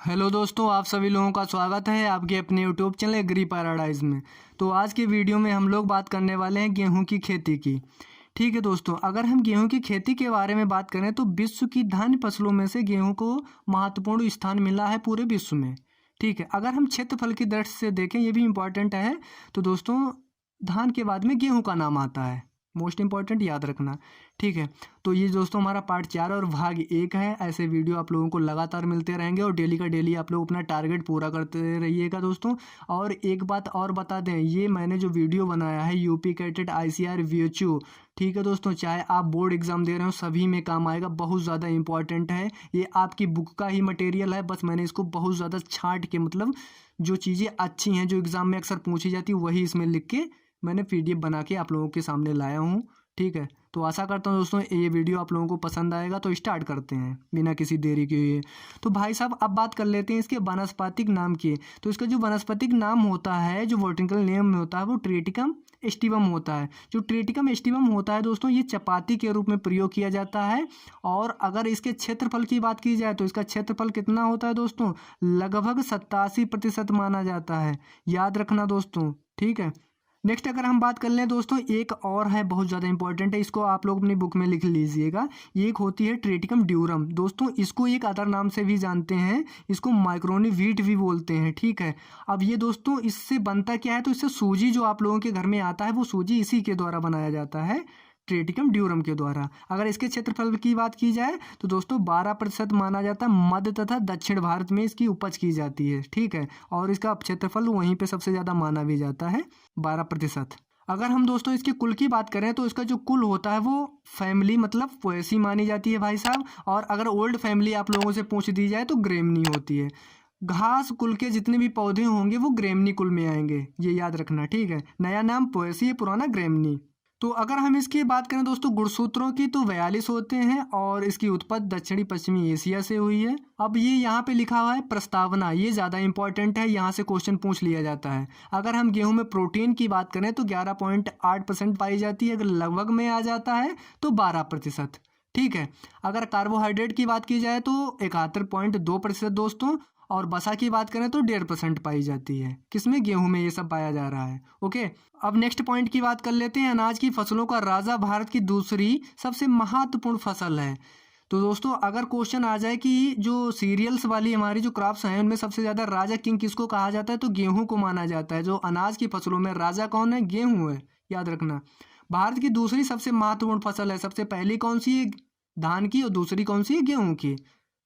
Hello दोस्तों, आप सभी लोगों का स्वागत है आपके अपने यूट्यूब चैनल एग्री पैराडाइज में। तो आज के वीडियो में हम लोग बात करने वाले हैं गेहूं की खेती की। ठीक है दोस्तों, अगर हम गेहूं की खेती के बारे में बात करें तो विश्व की धान्य फसलों में से गेहूं को महत्वपूर्ण स्थान मिला है पूरे विश्व में। ठीक है, अगर हम क्षेत्रफल की दृष्टि से देखें, ये भी इम्पॉर्टेंट है। तो दोस्तों, धान के बाद में गेहूँ का नाम आता है, मोस्ट इंपॉर्टेंट याद रखना। ठीक है, तो ये दोस्तों हमारा पार्ट 4 और भाग 1 है। ऐसे वीडियो आप लोगों को लगातार मिलते रहेंगे और डेली का डेली आप लोग अपना टारगेट पूरा करते रहिएगा दोस्तों। और एक बात और बता दें, ये मैंने जो वीडियो बनाया है यूपी कैटेट ICAR VHU, ठीक है दोस्तों, चाहे आप बोर्ड एग्जाम दे रहे हो सभी में काम आएगा, बहुत ज़्यादा इंपॉर्टेंट है। ये आपकी बुक का ही मटेरियल है, बस मैंने इसको बहुत ज़्यादा छांट के, मतलब जो चीज़ें अच्छी हैं जो एग्ज़ाम में अक्सर पूछी जाती है वही इसमें लिख के मैंने PDF बना के आप लोगों के सामने लाया हूँ। ठीक है, तो आशा करता हूँ दोस्तों ये वीडियो आप लोगों को पसंद आएगा। तो स्टार्ट करते हैं बिना किसी देरी के हुए। तो भाई साहब, अब बात कर लेते हैं इसके वानस्पतिक नाम की। तो इसका जो वानस्पतिक नाम होता है, जो बॉटनिकल नेम में होता है, वो ट्रिटिकम एस्टिवम होता है। जो ट्रिटिकम एस्टिवम होता है दोस्तों, ये चपाती के रूप में प्रयोग किया जाता है। और अगर इसके क्षेत्रफल की बात की जाए तो इसका क्षेत्रफल कितना होता है दोस्तों, लगभग 87% माना जाता है, याद रखना दोस्तों। ठीक है, नेक्स्ट अगर हम बात कर लें दोस्तों, एक और है बहुत ज़्यादा इंपॉर्टेंट है, इसको आप लोग अपनी बुक में लिख लीजिएगा। ये एक होती है ट्रिटिकम ड्यूरम दोस्तों, इसको एक अदर नाम से भी जानते हैं, इसको माइक्रोनी व्हीट भी बोलते हैं। ठीक है, अब ये दोस्तों इससे बनता क्या है, तो इससे सूजी जो आप लोगों के घर में आता है वो सूजी इसी के द्वारा बनाया जाता है, ट्रिटिकम ड्यूरम के द्वारा। अगर इसके क्षेत्रफल की बात की जाए तो दोस्तों 12% माना जाता है, मध्य तथा दक्षिण भारत में इसकी उपज की जाती है। ठीक है, और इसका क्षेत्रफल वहीं पे सबसे ज़्यादा माना भी जाता है, 12%। अगर हम दोस्तों इसके कुल की बात करें तो इसका जो कुल होता है वो फैमिली मतलब पोएसी मानी जाती है भाई साहब। और अगर ओल्ड फैमिली आप लोगों से पूछ दी जाए तो ग्रेमनी होती है। घास कुल के जितने भी पौधे होंगे वो ग्रेमनी कुल में आएंगे, ये याद रखना। ठीक है, नया नाम पोएसी है, पुराना ग्रेमनी। तो अगर हम इसकी बात करें दोस्तों गुणसूत्रों की, तो 42 होते हैं और इसकी उत्पत्ति दक्षिणी पश्चिमी एशिया से हुई है। अब ये यहाँ पे लिखा हुआ है प्रस्तावना, ये ज़्यादा इंपॉर्टेंट है, यहाँ से क्वेश्चन पूछ लिया जाता है। अगर हम गेहूं में प्रोटीन की बात करें तो 11.8% पाई जाती है, अगर लगभग में आ जाता है तो 12%। ठीक है, अगर कार्बोहाइड्रेट की बात की जाए तो 71.2% दोस्तों, और वसा की बात करें तो 1.5% पाई जाती है। किसमें, गेहूं में ये सब पाया जा रहा है। ओके, अब नेक्स्ट पॉइंट की बात कर लेते हैं। अनाज की फसलों का राजा भारत की दूसरी सबसे महत्वपूर्ण फसल है। तो दोस्तों अगर क्वेश्चन आ जाए कि जो सीरियल्स वाली हमारी जो क्रॉप्स हैं उनमें सबसे ज़्यादा राजा किंग किसको कहा जाता है, तो गेहूं को माना जाता है। जो अनाज की फसलों में राजा कौन है, गेहूं है, याद रखना। भारत की दूसरी सबसे महत्वपूर्ण फसल है, सबसे पहली कौन सी है, धान की, और दूसरी कौन सी है, गेहूं की।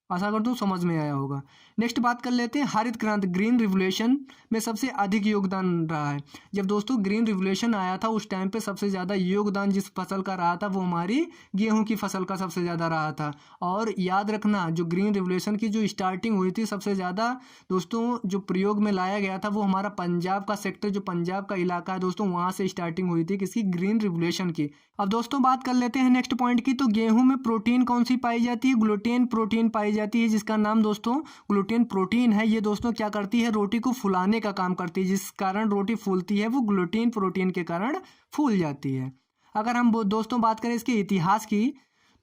आशा करता हूँ समझ में आया होगा। नेक्स्ट बात कर लेते हैं हरित क्रांति, ग्रीन रिवोल्यूशन में सबसे अधिक योगदान रहा है। जब दोस्तों ग्रीन रिवोल्यूशन आया था उस टाइम पे सबसे ज़्यादा योगदान जिस फसल का रहा था वो हमारी गेहूं की फसल का सबसे ज़्यादा रहा था। और याद रखना, जो ग्रीन रिवोल्यूशन की जो स्टार्टिंग हुई थी सबसे ज़्यादा दोस्तों जो प्रयोग में लाया गया था वो हमारा पंजाब का सेक्टर, जो पंजाब का इलाका है दोस्तों, वहाँ से स्टार्टिंग हुई थी किसकी, ग्रीन रिवोल्यूशन की। अब दोस्तों बात कर लेते हैं नेक्स्ट पॉइंट की। तो गेहूं में प्रोटीन कौन सी पाई जाती है, ग्लूटेन प्रोटीन पाई जाती है, जिसका नाम दोस्तों ग्लूटेन प्रोटीन है। ये दोस्तों क्या करती है, रोटी को फुलाने का काम करती है, जिस कारण रोटी फूलती है वो ग्लूटेन प्रोटीन के कारण फूल जाती है। अगर हम दोस्तों बात करें इसके इतिहास की,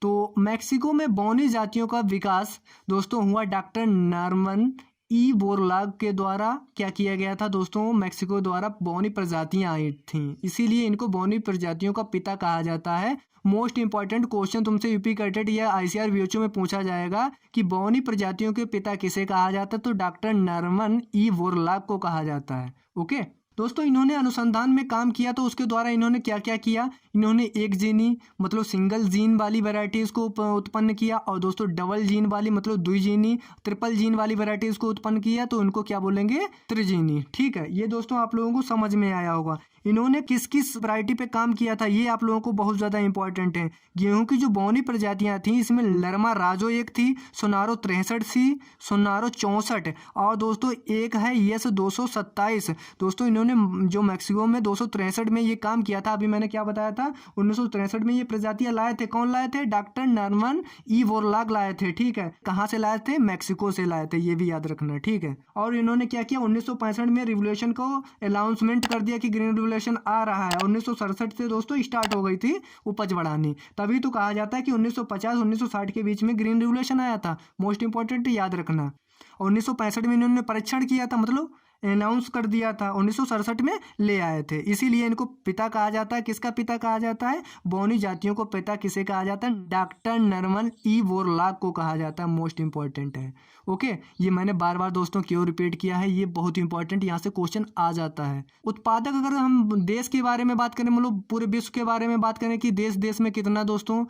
तो मैक्सिको में बौनी जातियों का विकास दोस्तों हुआ डॉक्टर नॉर्मन ई बोरलाग के द्वारा। क्या किया गया था दोस्तों, मैक्सिको द्वारा बौनी प्रजातियां आई थीं, इसीलिए इनको बौनी प्रजातियों का पिता कहा जाता है। मोस्ट इंपॉर्टेंट क्वेश्चन तुमसे यूपी कैटेट या ICAR VHU में पूछा जाएगा कि बौनी प्रजातियों के पिता किसे कहा जाता है, तो डॉक्टर नॉर्मन ई बोरलाग को कहा जाता है। ओके दोस्तों, इन्होंने अनुसंधान में काम किया, तो उसके द्वारा इन्होंने क्या क्या किया, इन्होंने एक जीनी मतलब सिंगल जीन वाली वैरायटीज़ को उत्पन्न किया, और दोस्तों डबल जीन वाली मतलब द्विजीनी, ट्रिपल जीन वाली वैरायटीज़ को उत्पन्न किया, तो उनको क्या बोलेंगे, त्रिजीनी। ठीक है, ये दोस्तों आप लोगों को समझ में आया होगा। इन्होंने किस किस वैरायटी पे काम किया था ये आप लोगों को बहुत ज़्यादा इंपॉर्टेंट है। गेहूं की जो बौनी प्रजातियां थी इसमें लरमा राजो एक थी, सोनारो 63 थी, सोनारो 64, और दोस्तों एक है यस 227। दोस्तों इन्होंने जो मैक्सिको में 263 में ये काम किया था, अभी मैंने क्या बताया था, 1963 में ये प्रजातियां लाए थे। कौन लाए थे, डॉक्टर नॉर्मन ई बोरलाग लाए थे। ठीक है, कहाँ से लाए थे, मैक्सिको से लाए थे, ये भी याद रखना। ठीक है, और इन्होंने क्या किया, 1965 में रिवोल्यूशन को अनाउंसमेंट कर दिया कि ग्रीन रिवोल्यूशन आ रहा है। 1967 से दोस्तों स्टार्ट हो गई थी उपज बढ़ानी, तभी तो कहा जाता है कि 1950-1960 के बीच में ग्रीन रिवोल्यूशन आया था। मोस्ट इंपॉर्टेंट याद रखना। 1965 में इन्होंने परीक्षण किया था, मतलब अनाउंस कर दिया था, 1967 में ले आए थे। इसीलिए इनको पिता कहा जाता है। किसका पिता कहा जाता है? बोनी जातियों को पिता किसे कहा जाता है? डॉक्टर नॉर्मन ई बोरलॉग को कहा जाता है। मोस्ट इंपॉर्टेंट है। ओके, ये मैंने बार बार दोस्तों क्यों रिपीट किया है, ये बहुत इंपॉर्टेंट, यहाँ से क्वेश्चन आ जाता है। उत्पादक, अगर हम देश के बारे में बात करें, मतलब पूरे विश्व के बारे में बात करें कि देश देश में कितना दोस्तों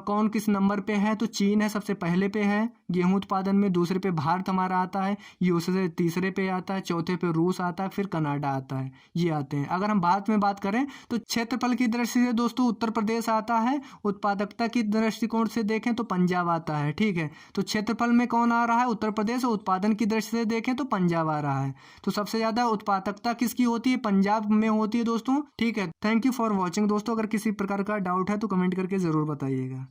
कौन किस नंबर पे है, तो चीन है सबसे पहले पे है गेहूं उत्पादन में। दूसरे पे भारत हमारा आता है, यूएसए तीसरे पे आता है, चौथे पे रूस आता है, फिर कनाडा आता है, ये आते हैं। अगर हम भारत में बात करें तो क्षेत्रफल की दृष्टि से दोस्तों उत्तर प्रदेश आता है। उत्पादकता की दृष्टिकोण से देखें तो पंजाब आता है। ठीक है, तो क्षेत्रफल में कौन आ रहा है? उत्तर प्रदेश। और उत्पादन की दृष्टि से देखें तो पंजाब आ रहा है। तो सबसे ज्यादा उत्पादकता किसकी होती है? पंजाब में होती है दोस्तों। ठीक है, थैंक यू फॉर वॉचिंग दोस्तों। अगर किसी प्रकार का डाउट है तो कमेंट करके जरूर बताइएगा।